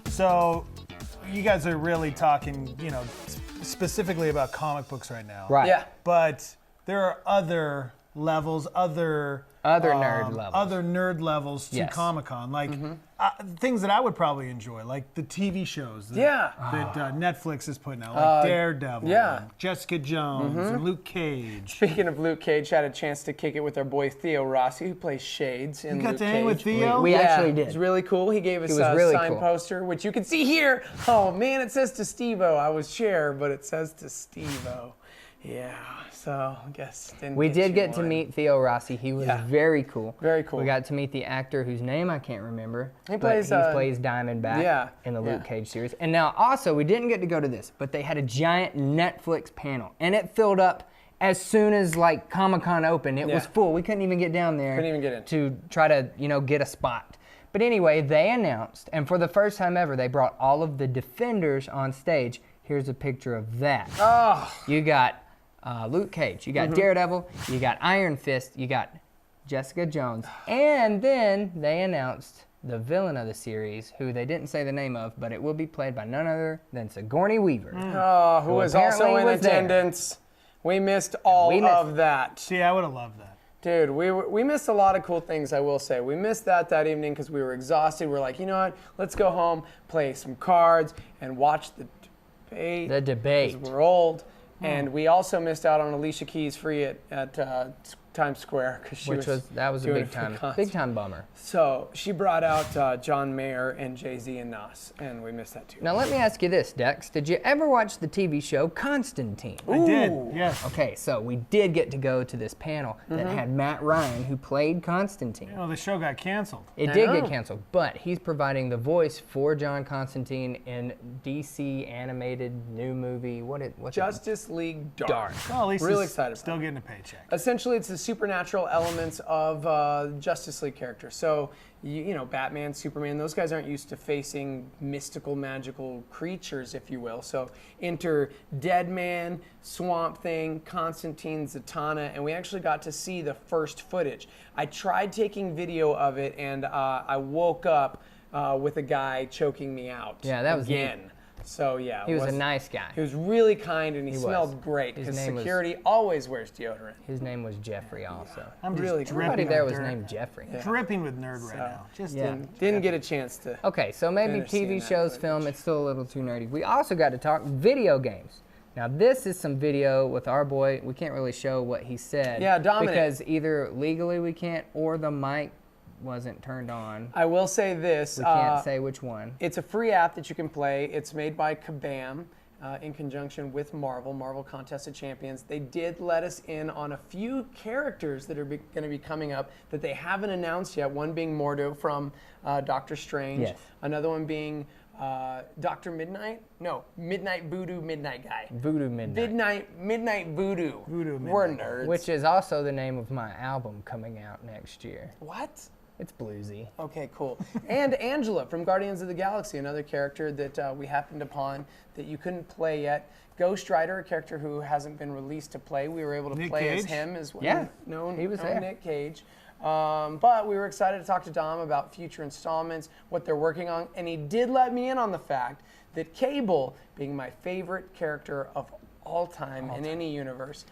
So, you guys are really talking, specifically about comic books right now. Right. Yeah. But there are other levels, other nerd levels to Yes. Comic-Con, like things that I would probably enjoy, like the TV shows that Netflix is putting out, like Daredevil, and Jessica Jones, and Luke Cage. Speaking of Luke Cage, had a chance to kick it with our boy Theo Rossi, who plays Shades in You got Luke to Cage. hang with Theo? We actually did. It was really cool. He gave us a really signed cool. poster, which you can see here. Oh man, it says to Stevo. I was Cher, but it says to Stevo. Yeah, so I guess We did get to one. meet Theo Rossi. He was very cool. Very cool. We got to meet the actor whose name I can't remember. He but plays, he plays Diamondback in the Luke Cage series. And now also, we didn't get to go to this, but they had a giant Netflix panel, and it filled up as soon as like Comic-Con opened. It was full. We couldn't even get down there. Couldn't even get in. To try to, get a spot. But anyway, they announced, and for the first time ever, they brought all of the Defenders on stage. Here's a picture of that. Oh. You got Luke Cage, you got Daredevil, you got Iron Fist, you got Jessica Jones, and then they announced the villain of the series, who they didn't say the name of, but it will be played by none other than Sigourney Weaver. Who was also in attendance. We missed all of that. See, I would have loved that. Dude, we missed a lot of cool things, I will say. We missed that evening because we were exhausted. We're like, you know what? Let's go home, play some cards, and watch the debate. The debate. 'Cause we're old. And we also missed out on Alicia Keys free at Times Square because that was a big time bummer. So she brought out John Mayer and Jay-Z and Nas, and we missed that too. Now let me ask you this, Dex. Did you ever watch the TV show Constantine? I did, yes. Okay, so we did get to go to this panel that had Matt Ryan, who played Constantine. The show got canceled. It did get canceled, but he's providing the voice for John Constantine in DC animated new movie. What's Justice League Dark. Well, at least Really he's excited. still getting a paycheck. Essentially, it's the supernatural elements of Justice League characters. So, Batman, Superman, those guys aren't used to facing mystical, magical creatures, if you will. So, enter Deadman, Swamp Thing, Constantine, Zatanna, and we actually got to see the first footage. I tried taking video of it, and I woke up with a guy choking me out. Yeah, that was again. neat. So yeah, he was a nice guy. He was really kind, and he smelled great. His Because name security always wears deodorant. His name was Jeffrey also. I'm just Really dripping Everybody with there was dirt. named Jeffrey. Dripping with nerd right now. Just Didn't get a chance to. Okay, so maybe Finish seeing TV that shows, footage. film, it's still a little too nerdy. We also got to talk video games. Now this is some video with our boy. We can't really show what he said. Yeah, Dominic. Because either legally we can't, or the mic wasn't turned on. I will say this. We can't say which one. It's a free app that you can play. It's made by Kabam in conjunction with Marvel Contest of Champions. They did let us in on a few characters that are going to be coming up that they haven't announced yet. One being Mordo from Doctor Strange. Yes. Another one being Dr. Midnight? No, Midnight Voodoo Midnight Guy. Voodoo Midnight. Midnight Voodoo. Voodoo We're Midnight. nerds. Which is also the name of my album coming out next year. What? It's bluesy. Okay, cool. And Angela from Guardians of the Galaxy, another character that we happened upon that you couldn't play yet. Ghost Rider, a character who hasn't been released to play. We were able to Nick play as Cage? him as well. Yeah, He was there. Nick Cage. But we were excited to talk to Dom about future installments, what they're working on, and he did let me in on the fact that Cable, being my favorite character of all time in any universe,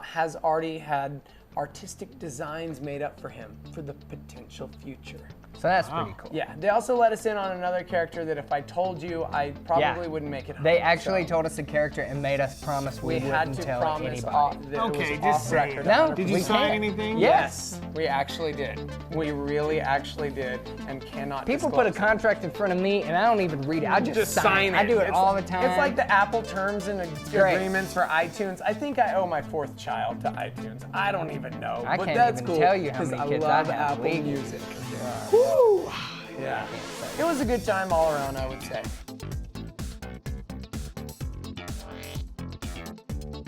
has already had artistic designs made up for him for the potential future. So that's pretty cool. Yeah, they also let us in on another character that if I told you, I probably wouldn't make it home. They actually So told us the character and made us promise we had wouldn't to tell promise anybody. that Okay, it was just off say record. it. No, Did you we sign can't. anything? Yes, we actually did. We really actually did, and cannot People put a disclose it. contract in front of me and I don't even read it. I just sign it. I do it It's all the like- time. It's like the Apple terms and great. agreements for iTunes. I think I owe my 4th child to iTunes. I don't even know. I but can't that's even cool, tell you how 'cause many kids I love have Apple legally. Music. Woo! Yeah. It was a good time all around, I would say.